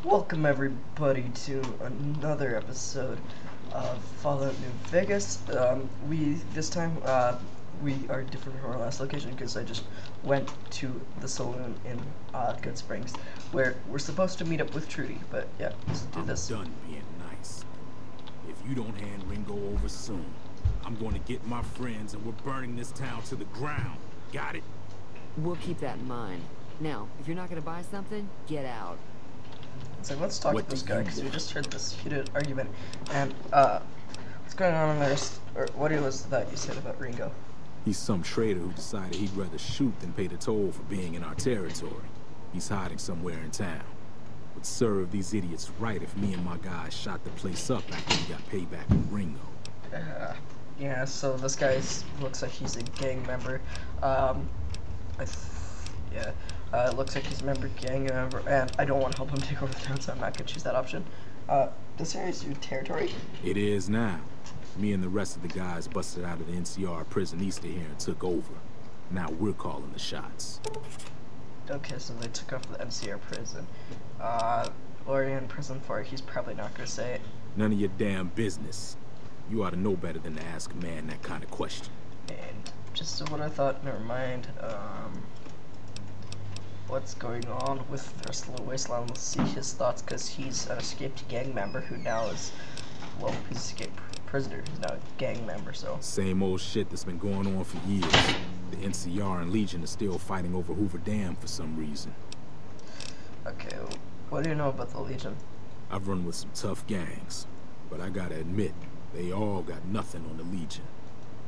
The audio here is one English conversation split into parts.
Welcome everybody to another episode of Fallout New Vegas. This time we are different from our last location because I just went to the saloon in Good Springs where we're supposed to meet up with Trudy, but yeah, let's do this. I'm done being nice. If you don't hand Ringo over soon, I'm going to get my friends and we're burning this town to the ground. Got it? We'll keep that in mind. Now, if you're not going to buy something, get out. So let's talk to this guy because we just heard this heated argument. And what's going on in there? Or what was that you said about Ringo? He's some traitor who decided he'd rather shoot than pay the toll for being in our territory. He's hiding somewhere in town. Would serve these idiots right if me and my guys shot the place up after we got payback from Ringo. Yeah, so this guy looks like he's a gang member. It looks like he's a gang member, and I don't want to help him take over the town, so I'm not going to choose that option. This area is your territory? It is now. Me and the rest of the guys busted out of the NCR prison east of here and took over. Now we're calling the shots. Okay, so they took off the NCR prison. What are you in prison for? He's probably not going to say it. None of your damn business. You ought to know better than to ask a man that kind of question. And just what I thought, never mind. What's going on with the rest of the wasteland? Let's see his thoughts, because he's an escaped gang member who now is, well, he's an escaped prisoner who's now a gang member, so. Same old shit that's been going on for years. The NCR and Legion are still fighting over Hoover Dam for some reason. Okay, what do you know about the Legion? I've run with some tough gangs, but I gotta admit, they all got nothing on the Legion.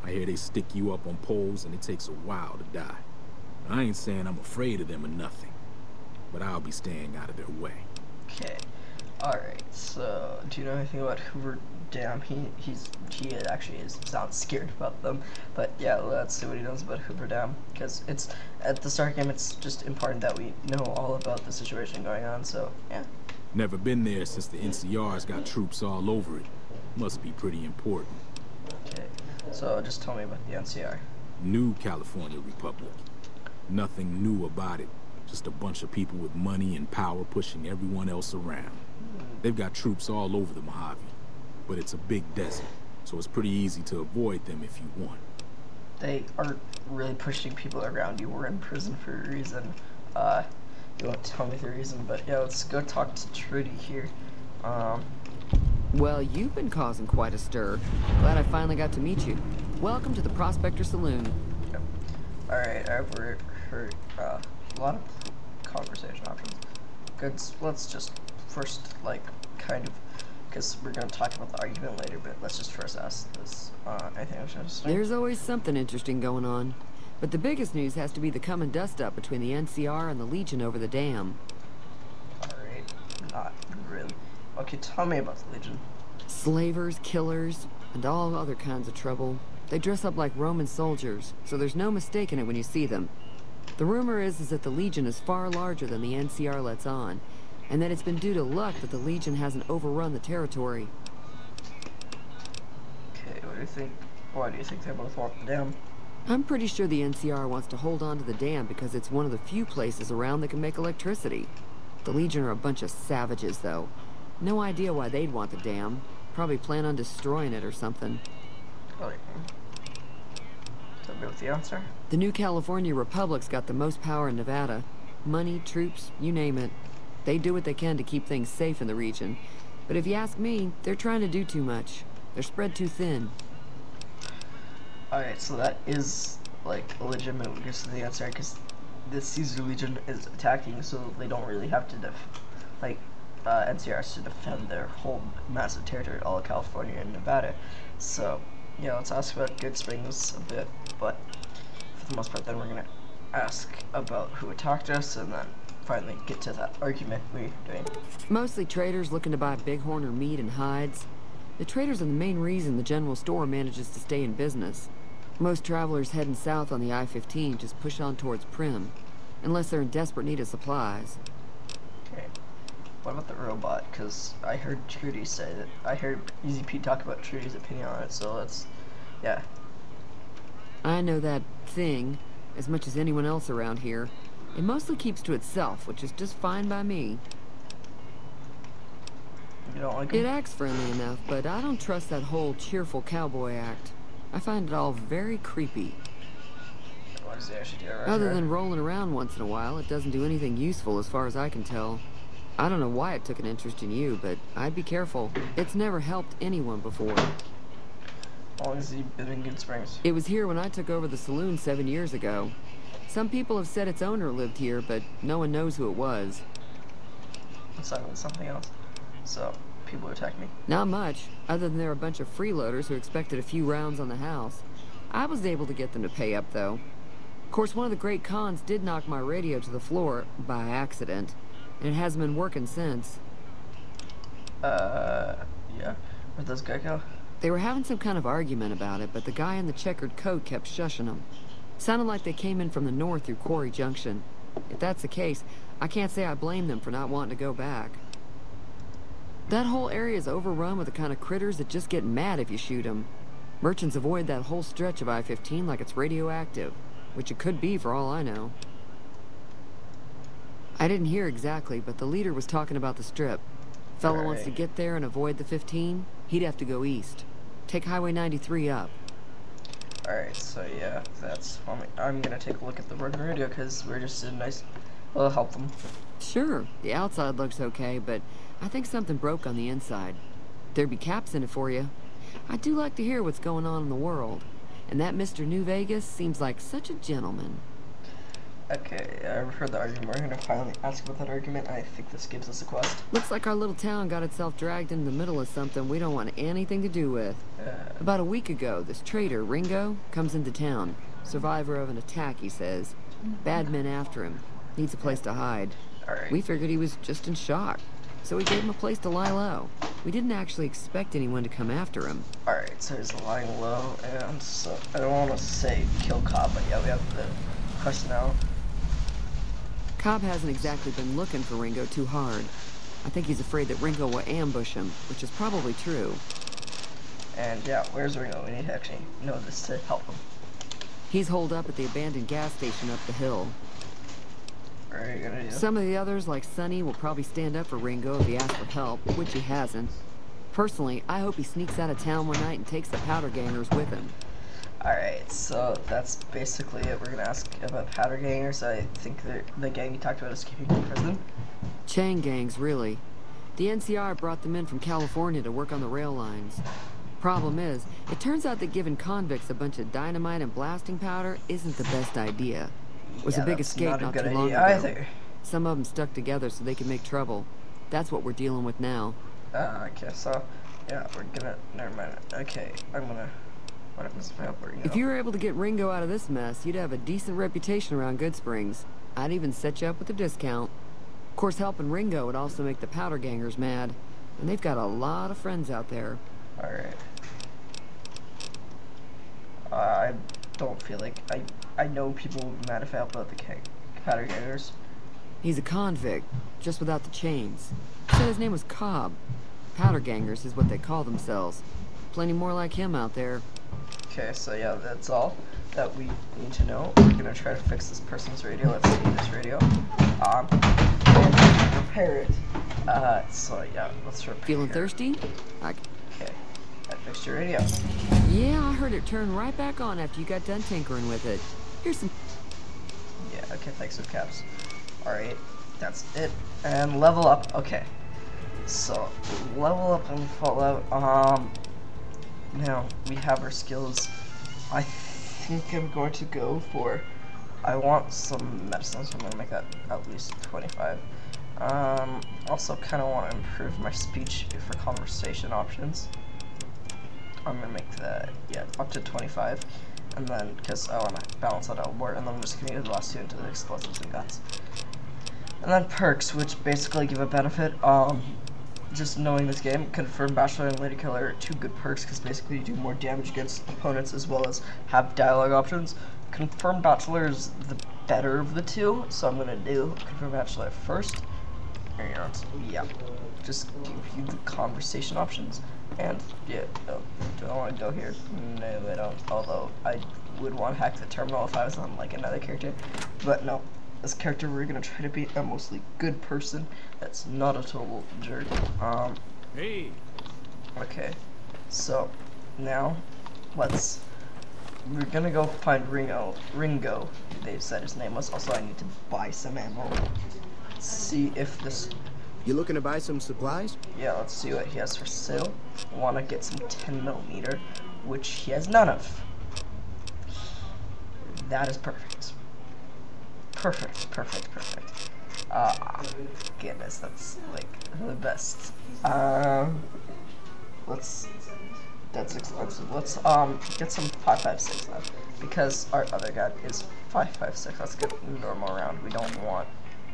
I hear they stick you up on poles and it takes a while to die. I ain't saying I'm afraid of them or nothing, but I'll be staying out of their way. Okay, alright, so do you know anything about Hoover Dam? He actually sounds scared about them, but yeah, let's see what he knows about Hoover Dam, because it's, at the start game, it's just important that we know all about the situation going on, so yeah. Never been there since the NCR's got troops all over it. Must be pretty important. Okay, so just tell me about the NCR. New California Republic. Nothing new about it. Just a bunch of people with money and power pushing everyone else around. They've got troops all over the Mojave, but it's a big desert, so it's pretty easy to avoid them if you want. They aren't really pushing people around. You were in prison for a reason. You won't tell me the reason, but yeah, let's go talk to Trudy here. Well, you've been causing quite a stir. Glad I finally got to meet you. Welcome to the Prospector Saloon. Yep. Alright, I've heard a lot of conversation options. Good, let's just first, like, kind of, because we're going to talk about the argument later, but let's just first ask this. Anything else interesting? There's always something interesting going on. But the biggest news has to be the come and dust up between the NCR and the Legion over the dam. Alright, not really. Okay, tell me about the Legion. Slavers, killers, and all other kinds of trouble. They dress up like Roman soldiers, so there's no mistaking it when you see them. The rumor is that the Legion is far larger than the NCR lets on, and that it's been due to luck that the Legion hasn't overrun the territory. Okay, what do you think? Why do you think they both want the dam? I'm pretty sure the NCR wants to hold on to the dam because it's one of the few places around that can make electricity. The Legion are a bunch of savages, though. No idea why they'd want the dam. Probably plan on destroying it or something. Oh, tell me what's the answer? The New California Republic's got the most power in Nevada. Money, troops, you name it. They do what they can to keep things safe in the region. But if you ask me, they're trying to do too much. They're spread too thin. Alright, so that is, like, a legitimate guess to the answer, because the Caesar Legion is attacking, so they don't really have to, NCR has to defend their whole massive territory, all of California and Nevada. So, yeah, let's ask about Good Springs a bit, but for the most part, then we're going to ask about who attacked us, and then finally get to that argument we're doing. Mostly traders looking to buy bighorn or meat and hides. The traders are the main reason the general store manages to stay in business. Most travelers heading south on the I-15 just push on towards Prim, unless they're in desperate need of supplies. Okay. What about the robot? Because I heard Trudy say that. I heard Easy Pete talk about Trudy's opinion on it, so let's, yeah. I know that thing as much as anyone else around here. It mostly keeps to itself, which is just fine by me. You don't like It him? acts friendly enough, but I don't trust that whole cheerful cowboy act. I find it all very creepy. What does he actually do right Other here? than rolling around once in a while, it doesn't do anything useful as far as I can tell. I don't know why it took an interest in you, but I'd be careful. It's never helped anyone before. How long has he been in Good Springs? It was here when I took over the saloon 7 years ago. Some people have said its owner lived here, but no one knows who it was. It's not something else. So, people attack me. Not much, other than there are a bunch of freeloaders who expected a few rounds on the house. I was able to get them to pay up, though. Of course, one of the great cons did knock my radio to the floor by accident, and it hasn't been working since. Yeah. Where'd those guys go? They were having some kind of argument about it, but the guy in the checkered coat kept shushing them. Sounded like they came in from the north through Quarry Junction. If that's the case, I can't say I blame them for not wanting to go back. That whole area is overrun with the kind of critters that just get mad if you shoot them. Merchants avoid that whole stretch of I-15 like it's radioactive, which it could be for all I know. I didn't hear exactly, but the leader was talking about the strip. Fella wants to get there and avoid the 15, he'd have to go east. Take Highway 93 up. Alright, so yeah, that's... I'm gonna take a look at the broken radio because we're just a nice... We'll help them. Sure, the outside looks okay, but I think something broke on the inside. There'd be caps in it for you. I do like to hear what's going on in the world. And that Mr. New Vegas seems like such a gentleman. Okay, I've heard the argument. We're gonna finally ask about that argument. I think this gives us a quest. Looks like our little town got itself dragged into the middle of something we don't want anything to do with. About a week ago, this trader, Ringo, comes into town. Survivor of an attack, he says. Bad men after him. Needs a place to hide. Alright. We figured he was just in shock. So we gave him a place to lie low. We didn't actually expect anyone to come after him. Alright, so he's lying low, and so... I don't want to say kill Cobb, but yeah, we have the quest now. Cobb hasn't exactly been looking for Ringo too hard. I think he's afraid that Ringo will ambush him, which is probably true. And yeah, where's Ringo? We need to actually know this to help him. He's holed up at the abandoned gas station up the hill. What are you gonna do? Some of the others, like Sonny, will probably stand up for Ringo if he asks for help, which he hasn't. Personally, I hope he sneaks out of town one night and takes the powder gangers with him. Alright, so that's basically it. We're gonna ask about powder gangers. I think they're the gang you talked about escaping from prison. Chain gangs, really. The NCR brought them in from California to work on the rail lines. Problem is, it turns out that giving convicts a bunch of dynamite and blasting powder isn't the best idea. It was a big escape not too long ago. Either. Some of them stuck together so they could make trouble. That's what we're dealing with now. Okay, so yeah, we're gonna. Never mind. Okay, I'm gonna. What happens if I help Ringo? If you were able to get Ringo out of this mess, you'd have a decent reputation around Good Springs. I'd even set you up with a discount. Of course, helping Ringo would also make the powder gangers mad. And they've got a lot of friends out there. Alright. I don't feel like... I know people will be mad if I help out the powder gangers. He's a convict, just without the chains. Said his name was Cobb. Powder gangers is what they call themselves. Plenty more like him out there. Okay, so yeah, that's all that we need to know. We're gonna try to fix this person's radio. Let's see this radio. And repair it. So yeah, let's repair. Feeling thirsty? Okay, I fixed your radio. Yeah, I heard it turn right back on after you got done tinkering with it. Here's some... Yeah, okay, thanks for caps. Alright, that's it. And level up. Okay. So, level up and Fallout. Now, we have our skills. I think I'm going to go for... I want some medicine, so I'm going to make that at least 25. Also kind of want to improve my speech for conversation options. I'm going to make that, yeah, up to 25. And then, because I want to balance that out more, and then I'm just going to use the last two into the explosives and guns. And then perks, which basically give a benefit. Just knowing this game, Confirmed Bachelor and Lady Killer are two good perks because basically you do more damage against opponents as well as have dialogue options. Confirmed Bachelor is the better of the two, so I'm gonna do Confirmed Bachelor first. Yeah, just give you the conversation options. And yeah, no, do I want to go here? No, I don't. Although I would want to hack the terminal if I was on like another character, but no. This character, we're gonna try to be a mostly good person that's not a total jerk. Hey. Okay, so now we're gonna go find Ringo, they said his name was. Also, I need to buy some ammo. See if this... You looking to buy some supplies? Yeah, let's see what he has for sale. Wanna get some 10mm, which he has none of. That is perfect. Perfect. Goodness, that's like the best. That's expensive. Let's get some 5.56 then, because our other gun is 5.56. Let's get a normal round. We don't want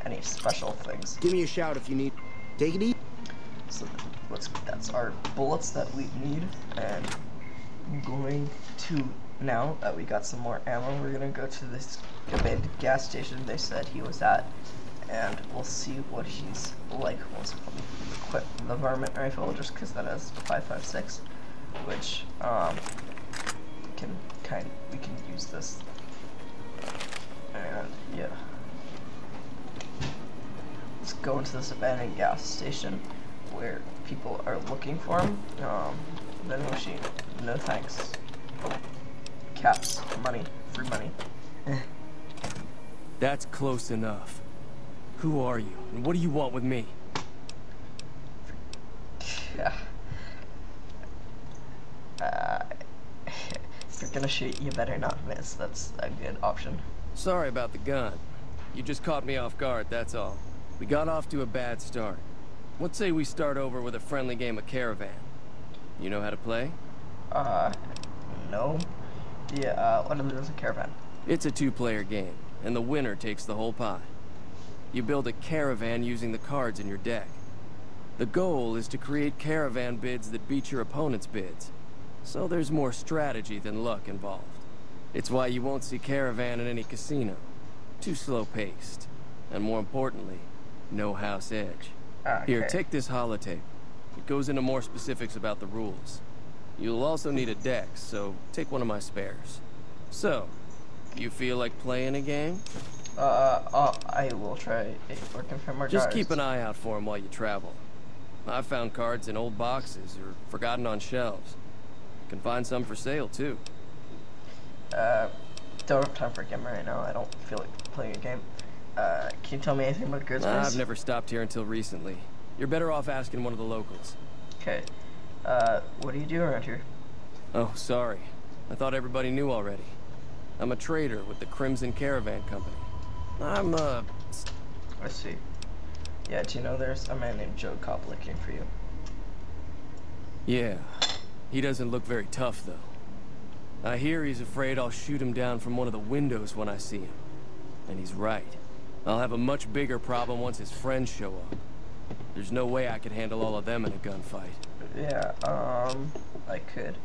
any special things. Give me a shout if you need. Take it easy. So that's our bullets that we need, and I'm going to, now that we got some more ammo, we're gonna go to this abandoned gas station they said he was at, and we'll see what he's like once we equip the varmint rifle, just because that has 5.56, which we can use this, and yeah. Let's go into this abandoned gas station where people are looking for him. Vending machine, no thanks. Caps, money, free money. That's close enough. Who are you, and what do you want with me? Yeah. If you're gonna shoot, you better not miss. That's a good option. Sorry about the gun. You just caught me off guard, that's all. We got off to a bad start. Let's say we start over with a friendly game of Caravan. You know how to play? No. Yeah, what is a Caravan? It's a 2-player game, and the winner takes the whole pie. You build a caravan using the cards in your deck. The goal is to create caravan bids that beat your opponent's bids. So there's more strategy than luck involved. It's why you won't see Caravan in any casino. Too slow-paced. And more importantly, no house edge. Okay. Here, take this holotape. It goes into more specifics about the rules. You'll also need a deck, so take one of my spares. So, you feel like playing a game? I will try working for more Just guards. keep an eye out for them while you travel. I've found cards in old boxes or forgotten on shelves. Can find some for sale, too. Don't have time for a game right now. I don't feel like playing a game. Can you tell me anything about goods, please? I've never stopped here until recently. You're better off asking one of the locals. Okay. What do you do around here? Oh, sorry. I thought everybody knew already. I'm a trader with the Crimson Caravan Company. I see. Yeah, do you know there's a man named Joe Cobb looking for you? Yeah. He doesn't look very tough, though. I hear he's afraid I'll shoot him down from one of the windows when I see him. And he's right. I'll have a much bigger problem once his friends show up. There's no way I could handle all of them in a gunfight. Yeah, I could.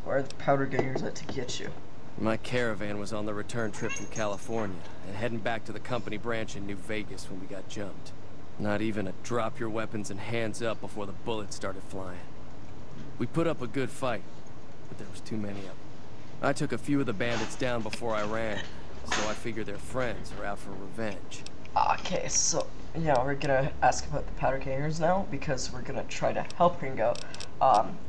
Where are the powder gangers at to get you? My caravan was on the return trip from California and heading back to the company branch in New Vegas when we got jumped. Not even a drop your weapons and hands up before the bullets started flying. We put up a good fight, but there was too many of them. I took a few of the bandits down before I ran, so I figure their friends are out for revenge. Okay, so yeah, we're gonna ask about the powder gangers now because we're gonna try to help Ringo.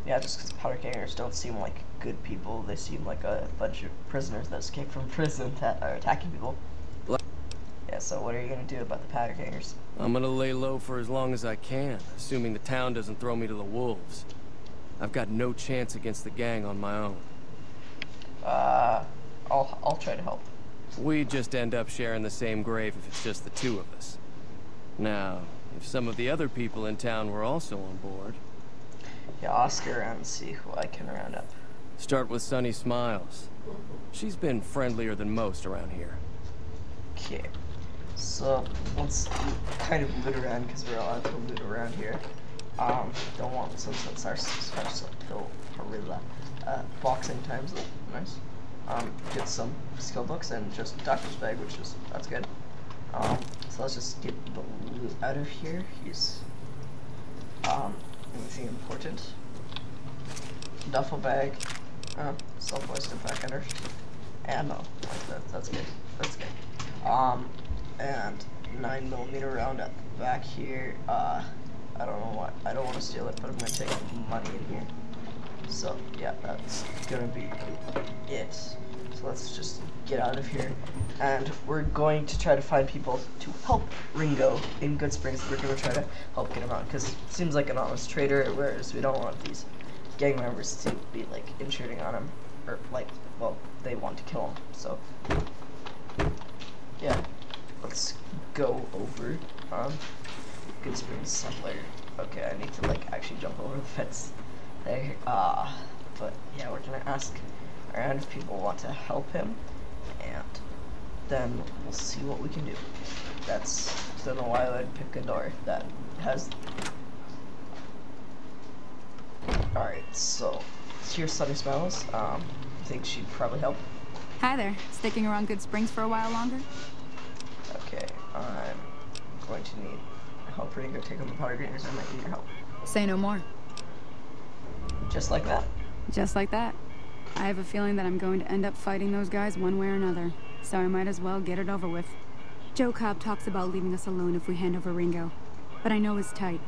Yeah, just because powder gangers don't seem like good people, they seem like a bunch of prisoners that escaped from prison that are attacking people. Yeah, so what are you gonna do about the powder gangers? I'm gonna lay low for as long as I can, assuming the town doesn't throw me to the wolves. I've got no chance against the gang on my own. I'll try to help. We just end up sharing the same grave if it's just the two of us. Now, if some of the other people in town were also on board... Yeah, I'll ask around and see who I can round up. Start with Sunny Smiles. She's been friendlier than most around here. Okay, so let's kind of loot around because we're allowed to loot around here. Don't want since it's our boxing times. Nice. Get some skill books and just doctor's bag, that's good. So let's just get the loot out of here. He's anything important. Duffel bag, self-hoisted back under, ammo. That's good. That's good. And 9mm round at the back here. I don't know what. I don't want to steal it, but I'm gonna take money in here. So yeah, that's gonna be it. So let's just get out of here, and we're going to try to find people to help Ringo in Good Springs. We're gonna try to help get him out because it seems like an honest trader, whereas we don't want these gang members to be like intruding on him, or like, well, they want to kill him. So yeah, let's go over Good Springs somewhere. Okay, I need to like actually jump over the fence there. But yeah, we're gonna ask around if people want to help him, and then we'll see what we can do. Don't know why I would pick a door that has. Alright, so here's Sunny Smiles. I think she'd probably help. Hi there. Sticking around Good Springs for a while longer? Okay, I'm going to need help. Ready to go take on the powder grenades. I might need your help. Say no more. Just like that. Just like that. I have a feeling that I'm going to end up fighting those guys one way or another, so I might as well get it over with. Joe Cobb talks about leaving us alone if we hand over Ringo, but I know it's tight.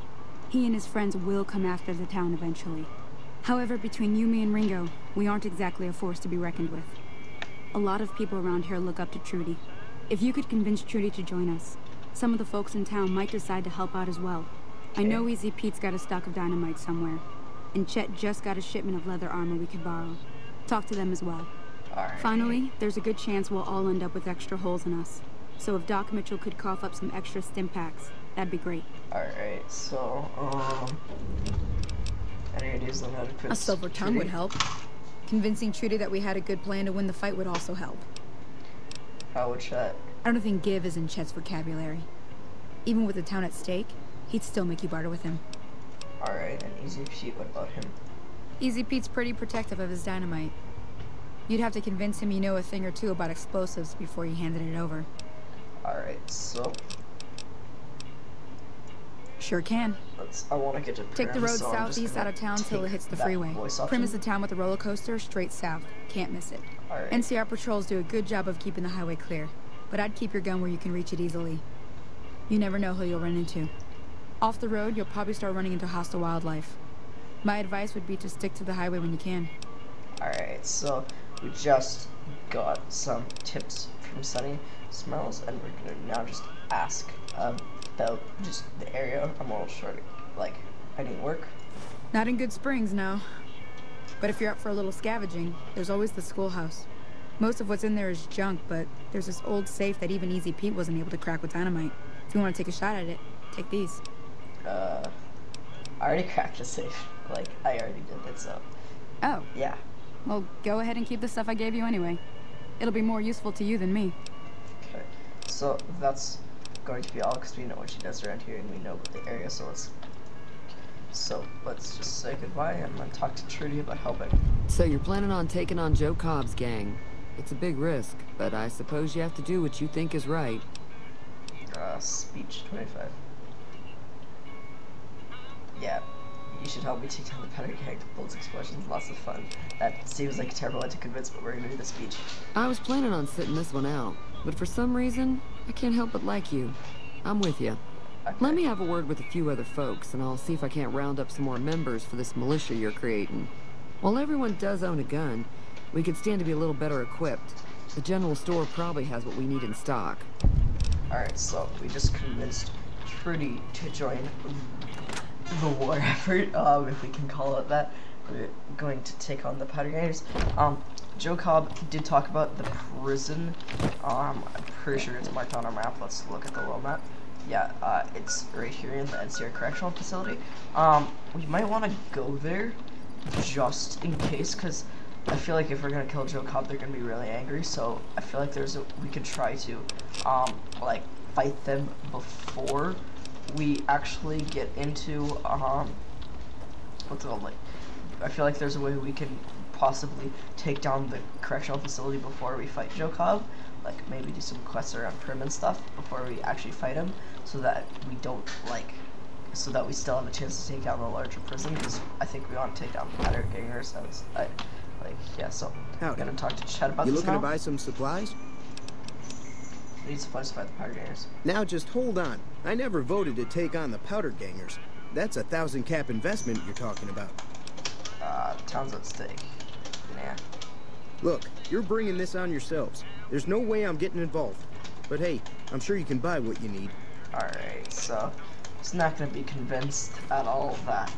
He and his friends will come after the town eventually. However, between you, me, and Ringo, we aren't exactly a force to be reckoned with. A lot of people around here look up to Trudy. If you could convince Trudy to join us, some of the folks in town might decide to help out as well. I know Easy Pete's got a stock of dynamite somewhere, and Chet just got a shipment of leather armor we could borrow. Talk to them as well. Alright. Finally, there's a good chance we'll all end up with extra holes in us. So if Doc Mitchell could cough up some extra stim packs, that'd be great. Alright, so, any ideas on how to put A silver tongue would help. Convincing Trudy that we had a good plan to win the fight would also help. How would Chet? I don't think give is in Chet's vocabulary. Even with the town at stake, he'd still make you barter with him. Alright, and Easy Pete, what about him? Easy Pete's pretty protective of his dynamite. You'd have to convince him you know a thing or two about explosives before you handed it over. Alright, so Sure can. I want to get to Prim, Take the road so southeast out of town till it hits the freeway. Prim is the town with the roller coaster, straight south. Can't miss it. Alright. NCR patrols do a good job of keeping the highway clear, but I'd keep your gun where you can reach it easily. You never know who you'll run into. Off the road, you'll probably start running into hostile wildlife. My advice would be to stick to the highway when you can. Alright, so we just got some tips from Sunny Smells, and we're gonna now just ask about just the area. I'm a little short, like, I need work. Not in Good Springs, no. But if you're up for a little scavenging, there's always the schoolhouse. Most of what's in there is junk, but there's this old safe that even Easy Pete wasn't able to crack with dynamite. If you want to take a shot at it, take these. I already cracked the safe. Like, I already did it, so. Oh. Yeah. Well, go ahead and keep the stuff I gave you anyway. It'll be more useful to you than me. Okay. So, that's going to be all, because we know what she does around here, and we know the area, so let's just say goodbye, and then talk to Trudy about helping. So you're planning on taking on Joe Cobb's gang. It's a big risk, but I suppose you have to do what you think is right. Speech 25. Yeah, you should help me take down the powder keg. Bullets, explosions, lots of fun. That seems like a terrible way to convince, but we're gonna do the speech. I was planning on sitting this one out, but for some reason, I can't help but like you. I'm with you. Okay. Let me have a word with a few other folks, and I'll see if I can't round up some more members for this militia you're creating. While everyone does own a gun, we could stand to be a little better equipped. The general store probably has what we need in stock. Alright, so we just convinced Trudy to join the war effort, if we can call it that. We're going to take on the powder gangers. Joe Cobb did talk about the prison. I'm pretty sure it's marked on our map. Let's look at the world map. Yeah, it's right here in the NCR Correctional Facility. We might want to go there just in case, because I feel like if we're gonna kill Joe Cobb, they're gonna be really angry. So I feel like we could try to like fight them before we actually get into what's it called? Like, I feel like there's a way we can possibly take down the correctional facility before we fight Joe Cobb. Like, maybe do some quests around Prim and stuff before we actually fight him, so that we don't, like, so that we still have a chance to take down the larger prison, because I think we want to take down the powder gangers. Yeah, so I'm gonna talk to Chad about this now. You looking to buy some supplies? We need supplies to fight the powder gangers. Now just hold on. I never voted to take on the powder gangers. That's a 1,000 cap investment you're talking about. Town's at stake. Nah. Look, you're bringing this on yourselves. There's no way I'm getting involved. But hey, I'm sure you can buy what you need. Alright, so it's not going to be convinced at all that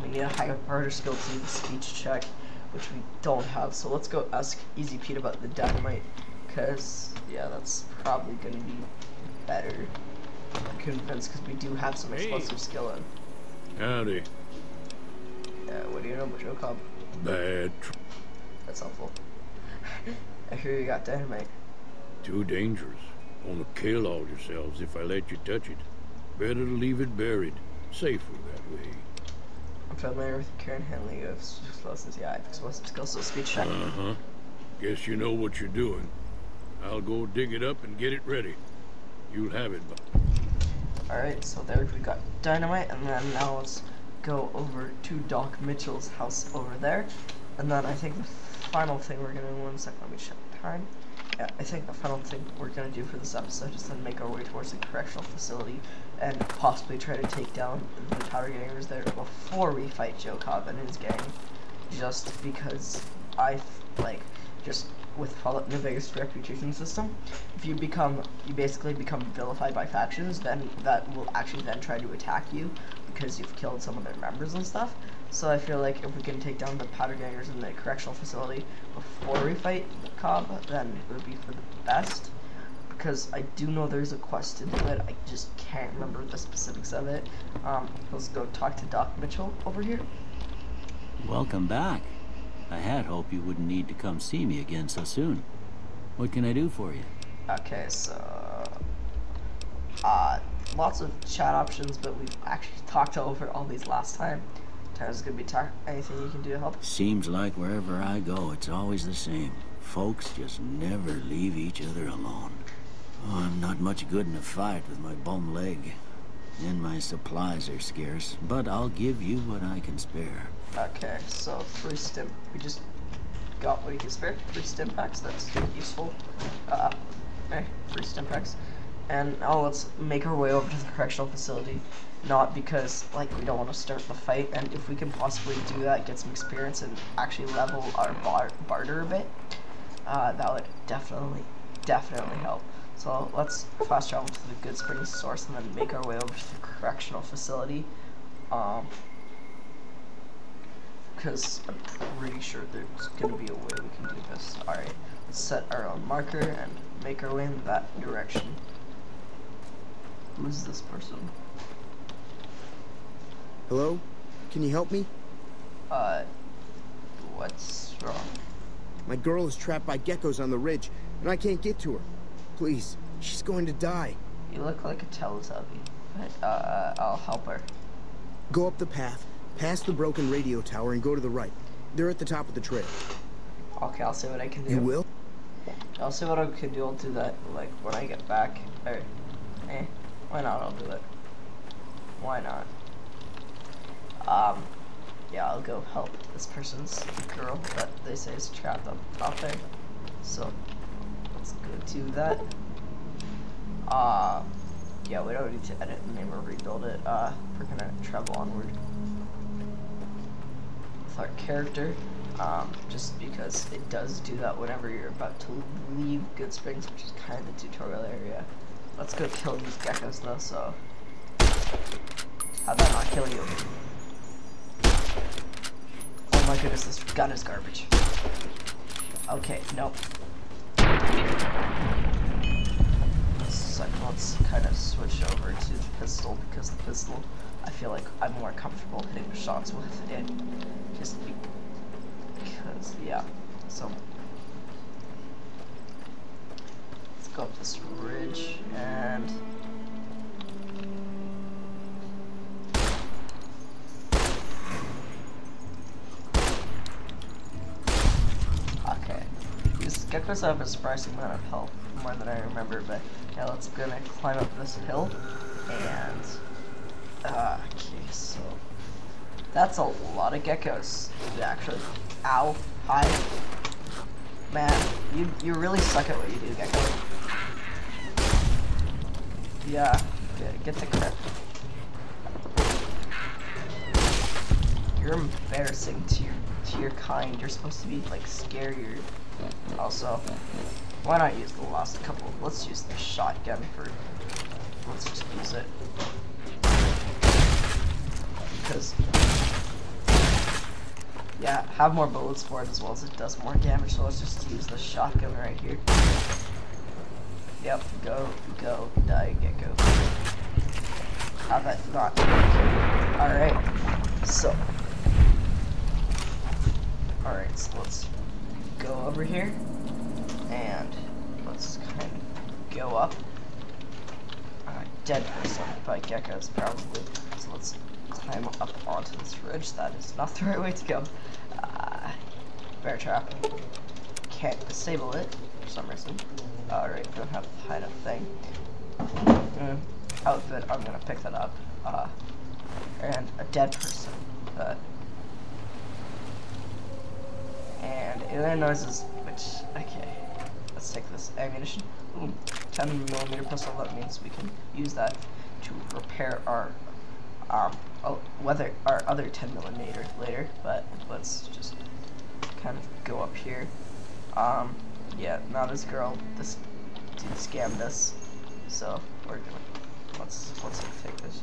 we need a higher harder skill to do the speech check, which we don't have. So let's go ask Easy Pete about the dynamite, because yeah, that's probably going to be better. I'm convinced because we do have some explosive skill in. Howdy. What do you know about Joe Cobb? Bad. That's helpful. I hear you got dynamite. Too dangerous. Wanna kill all yourselves if I let you touch it. Better to leave it buried. Safer that way. I'm familiar with the current handling of explosives. Yeah, I have explosive skills, so speech check. Uh-huh. Guess you know what you're doing. I'll go dig it up and get it ready. You'll have it. Alright, so there we got dynamite, and then now let's go over to Doc Mitchell's house over there. And then I think the final thing we're gonna do, one second, let me check the time. Yeah, I think the final thing we're gonna do for this episode is then make our way towards the correctional facility and possibly try to take down the powder gangers there before we fight Joe Cobb and his gang. Just because just with Fallout New Vegas reputation system, if you basically become vilified by factions, then that will actually then try to attack you because you've killed some of their members and stuff. So I feel like if we can take down the powder gangers in the correctional facility before we fight Cobb, then it would be for the best. Because I do know there's a quest to do it, I just can't remember the specifics of it. Let's go talk to Doc Mitchell over here. Welcome back. I had hoped you wouldn't need to come see me again so soon. What can I do for you? Okay, so lots of chat options, but we've actually talked over all these last time. There's gonna be anything you can do to help? Seems like wherever I go, it's always the same. Folks just never leave each other alone. Oh, I'm not much good in a fight with my bum leg. And my supplies are scarce, but I'll give you what I can spare. Okay, so 3 stim. We just got what you can spare. 3 stim packs, that's useful. Okay, 3 stim packs. And now let's make our way over to the correctional facility. Not because, like, we don't want to start the fight, and if we can possibly do that, get some experience, and actually level our barter a bit, that would definitely help. So let's fast travel to the Good Springs source and then make our way over to the correctional facility. Because I'm pretty sure there's going to be a way we can do this. Alright, let's set our own marker and make our way in that direction. Who's this person? Hello? Can you help me? What's wrong? My girl is trapped by geckos on the ridge, and I can't get to her. Please, she's going to die. You look like a teletubby, but I'll help her. Go up the path, past the broken radio tower, and go to the right. They're at the top of the trail. Okay, I'll see what I can do. You will? I'll see what I can do. I'll do that, like, when I get back. Alright. Why not? I'll do it. Why not? Yeah, I'll go help this person's girl that they say is trapped up top there. So, let's go do that. Yeah, we don't need to edit the name or rebuild it. We're gonna travel onward with our character. Just because it does do that whenever you're about to leave Good Springs, which is kind of the tutorial area. Let's go kill these geckos though, so how'd that not kill you? Oh my goodness, this gun is garbage. Okay, nope. Let's kind of switch over to the pistol, because the pistol, I feel like I'm more comfortable hitting the shots with it. Just because, yeah. So, let's go up this ridge, and okay. These geckos have a surprising amount of health, more than I remember, but yeah, let's gonna climb up this hill, and okay, so that's a lot of geckos, actually. Ow, hi. Man, you really suck at what you do, gecko. Yeah, get the crap. You're embarrassing to your kind. You're supposed to be like scarier. Also, why not use the last couple? Let's use the shotgun for. Let's just use it because yeah, have more bullets for it as well as it does more damage. So let's just use the shotgun right here. Yep, go, die, gecko. How that not? Alright, so. Alright, so let's go over here. And let's kind of go up. Dead person by geckos, probably. So let's climb up onto this ridge. That is not the right way to go. Bear trap. Can't disable it for some reason. Alright, don't have to hide a thing. Outfit, I'm gonna pick that up. And a dead person. And other noises, which, okay. Let's take this ammunition. Ooh, 10mm pistol, that means we can use that to repair our, our other 10mm later, but let's just kind of go up here. Yeah, now this girl, this dude scammed us, so we're gonna, let's take this.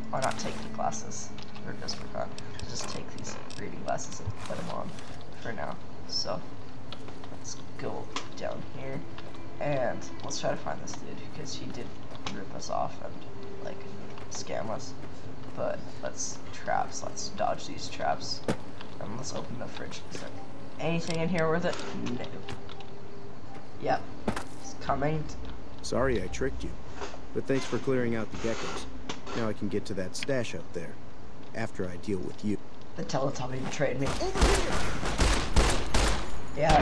Why not take the glasses? Or just forgot. Just take these reading glasses and put them on for now. So, let's go down here, and let's try to find this dude, because he did rip us off and, like, scam us. But let's dodge these traps, and let's open the fridge. Is there anything in here worth it? No. Yep, it's coming. Sorry I tricked you, but thanks for clearing out the geckos. Now I can get to that stash up there, after I deal with you. The teletubby betrayed me. Yeah,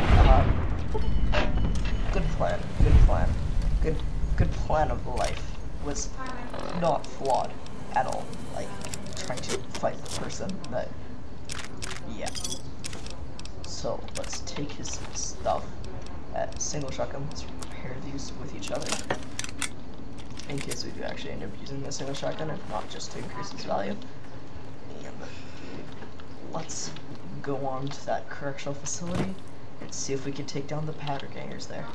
good plan, good plan of life was not flawed at all. Like, trying to fight the person that, yeah. So, let's take his stuff at single shotgun, let's repair these with each other, in case we do actually end up using a single shotgun, and not just to increase its value. And let's go on to that correctional facility and see if we can take down the powder gangers there.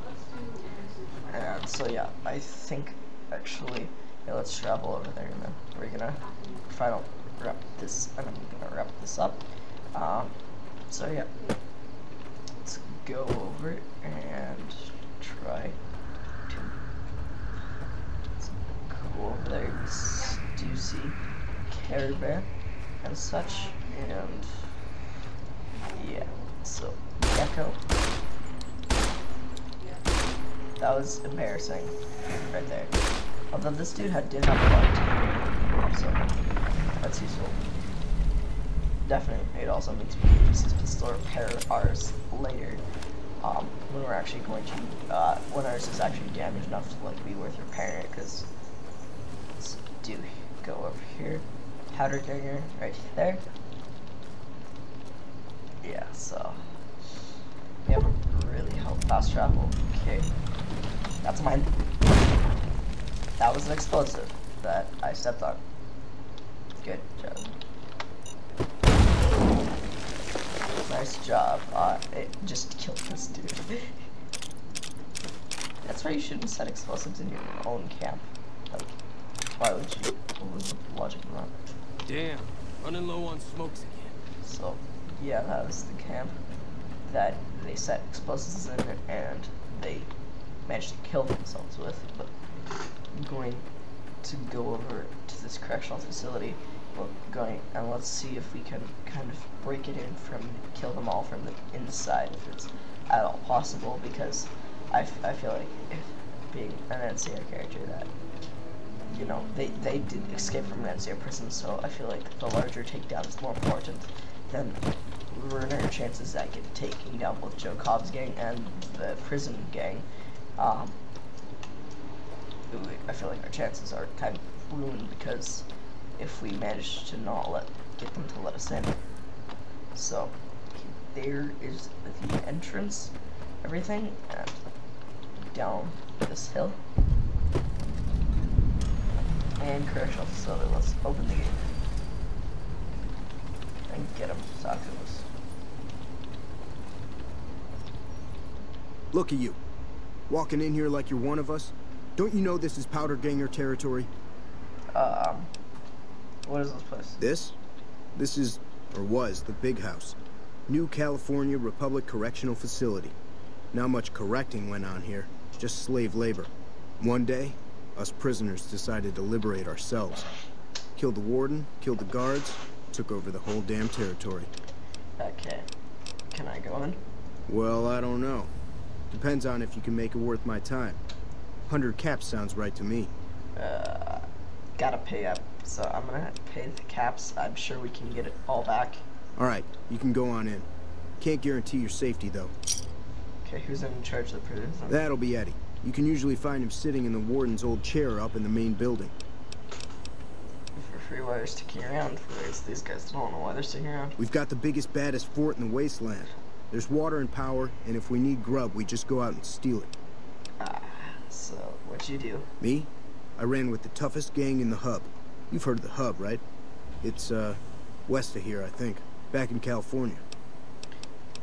And so yeah, I think actually, yeah, let's travel over there, and then we're gonna final wrap this, and I'm gonna wrap this up. So yeah, let's go over and try to go over there. We do see caravan and such, and yeah, so gecko. That was embarrassing right there. Although this dude did have a lot, so that's useful. Definitely, it also means we can use this pistol to repair ours later, when we're actually going to, when ours is actually damaged enough to like be worth repairing it. Because let's go over here, powder ganger right there. Yeah, so yeah, really help fast travel. Okay, that's mine. That was an explosive that I stepped on. Good job. Nice job. It just killed this dude. That's why you shouldn't set explosives in your own camp. Like, why would you? What was the logic of that? Damn, running low on smokes again. So, yeah, that was the camp that they set explosives in it, and they managed to kill themselves with. But I'm going to go over to this correctional facility. And let's see if we can kind of break it in kill them all from the inside, if it's at all possible, because I feel like if being an NCR character that, you know, they did escape from an NCR prison, so I feel like the larger takedown is more important than ruining our chances at taking down both Joe Cobb's gang and the prison gang. I feel like our chances are kind of ruined because if we manage to not get them to let us in. So there is the entrance, everything, and down this hill. And correctional facility, let's open the gate. Look at you. Walking in here like you're one of us. Don't you know this is Powder Ganger territory? What is this place? This is, or was, the Big House. New California Republic Correctional Facility. Not much correcting went on here, just slave labor. One day, us prisoners decided to liberate ourselves. Killed the warden, killed the guards, took over the whole damn territory. Okay. Can I go in? Well, I don't know. Depends on if you can make it worth my time. 100 caps sounds right to me. Gotta pay up, so I'm gonna pay the caps. I'm sure we can get it all back. Alright, you can go on in. Can't guarantee your safety, though. Okay, who's in charge of the prison? That'll be Eddie. You can usually find him sitting in the warden's old chair up in the main building. For free, why they're sticking around? These guys don't know why they're sticking around. We've got the biggest, baddest fort in the wasteland. There's water and power, and if we need grub, we just go out and steal it. So what'd you do? Me? I ran with the toughest gang in the hub. You've heard of the hub, right? It's, west of here, I think. Back in California.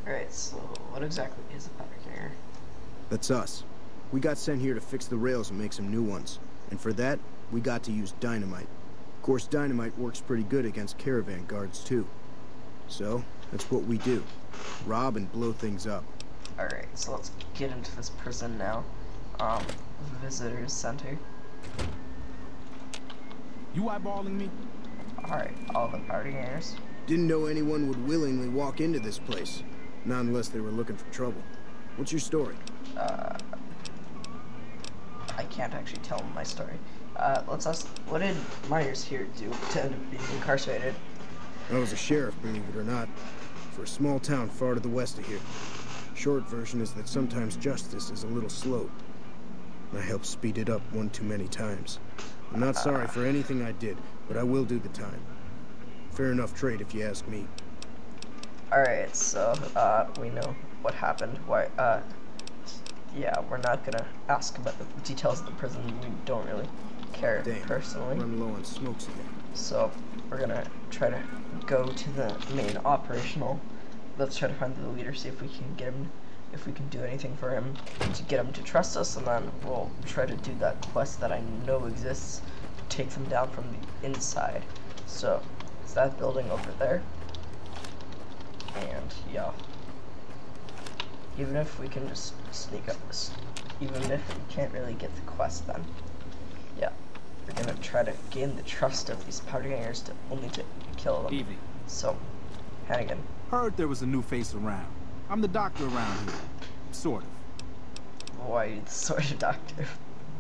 Alright, so what exactly is a powder ganger? That's us. We got sent here to fix the rails and make some new ones. And for that, we got to use dynamite. Of course, dynamite works pretty good against caravan guards, too. So, that's what we do. Rob and blow things up. Alright, so let's get into this prison now. Visitors center. You eyeballing me? Alright, all the powder gangers. Didn't know anyone would willingly walk into this place. Not unless they were looking for trouble. What's your story? I can't actually tell my story. Let's ask, what did Myers here do to end up being incarcerated? I was a sheriff, believe it or not, for a small town far to the west of here. Short version is that sometimes justice is a little slow. I helped speed it up one too many times. I'm not sorry for anything I did, but I will do the time. Fair enough trade if you ask me. Alright, so, we know what happened. Why, yeah, we're not gonna ask about the details of the prison. We don't really care personally. I'm low on smokes again. So, we're gonna try to go to the main operational. Let's try to find the leader, see if we can get him, if we can do anything for him to get him to trust us, and then we'll try to do that quest that I know exists to take them down from the inside. So, it's that building over there. And, yeah. Even if we can just sneak up this, even if we can't really get the quest, then, yeah. We're gonna try to gain the trust of these powder gangers to only to kill them. Evie. So, Hannigan. Heard there was a new face around. I'm the doctor around here. Sort of. Why are you the sort of doctor?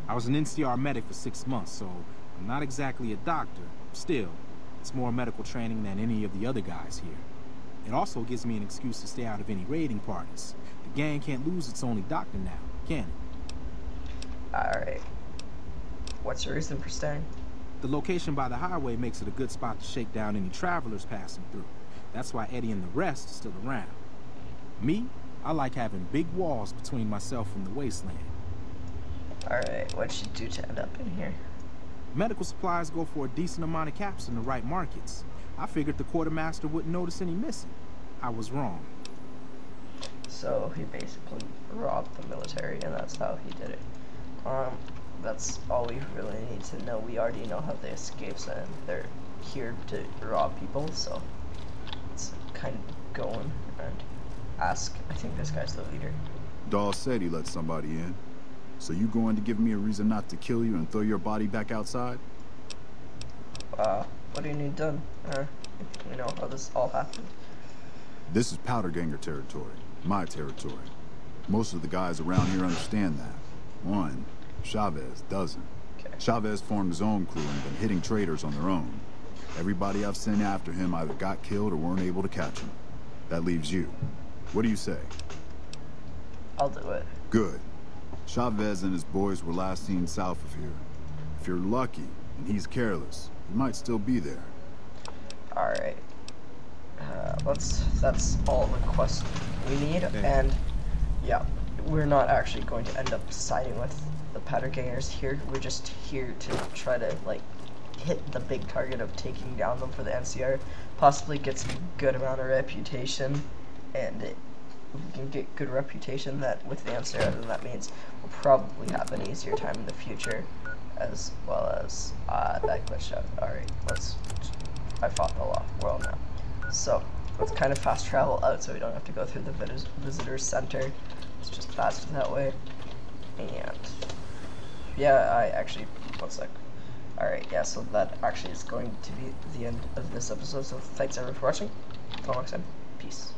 I was an NCR medic for 6 months, so I'm not exactly a doctor. Still, it's more medical training than any of the other guys here. It also gives me an excuse to stay out of any raiding parties. The gang can't lose its only doctor now, can it? Alright. What's your reason for staying? The location by the highway makes it a good spot to shake down any travelers passing through. That's why Eddie and the rest are still around. Me, I like having big walls between myself and the wasteland. Alright, what'd you do to end up in here? Medical supplies go for a decent amount of caps in the right markets. I figured the quartermaster wouldn't notice any missing. I was wrong. So he basically robbed the military, and that's how he did it. That's all we really need to know. We already know how they escaped, and they're here to rob people, so let's kind of go in and ask. I think this guy's the leader. Dawes said he let somebody in. So you going to give me a reason not to kill you and throw your body back outside? What do you need done? We know how this all happened. This is Powder Ganger territory. My territory. Most of the guys around here understand that. One, Chavez doesn't. Okay. Chavez formed his own crew and been hitting traitors on their own. Everybody I've sent after him either got killed or weren't able to catch him. That leaves you. What do you say? I'll do it. Good. Chavez and his boys were last seen south of here. If you're lucky and he's careless, he might still be there. Alright. That's all the quests we need, and yeah, we're not actually going to end up siding with the powder gangers here. We're just here to try to, like, hit the big target of taking down them for the NCR, possibly get some good amount of reputation, and we can get good reputation that with the NCR, then that means we'll probably have an easier time in the future, as well as that glitched out. Alright, I fought the law. We're all now. So let's kind of fast travel out so we don't have to go through the visitor center. It's just faster that way. And yeah, I actually, one sec. Alright, yeah, so that actually is going to be the end of this episode. So thanks everyone for watching. Until next time, peace.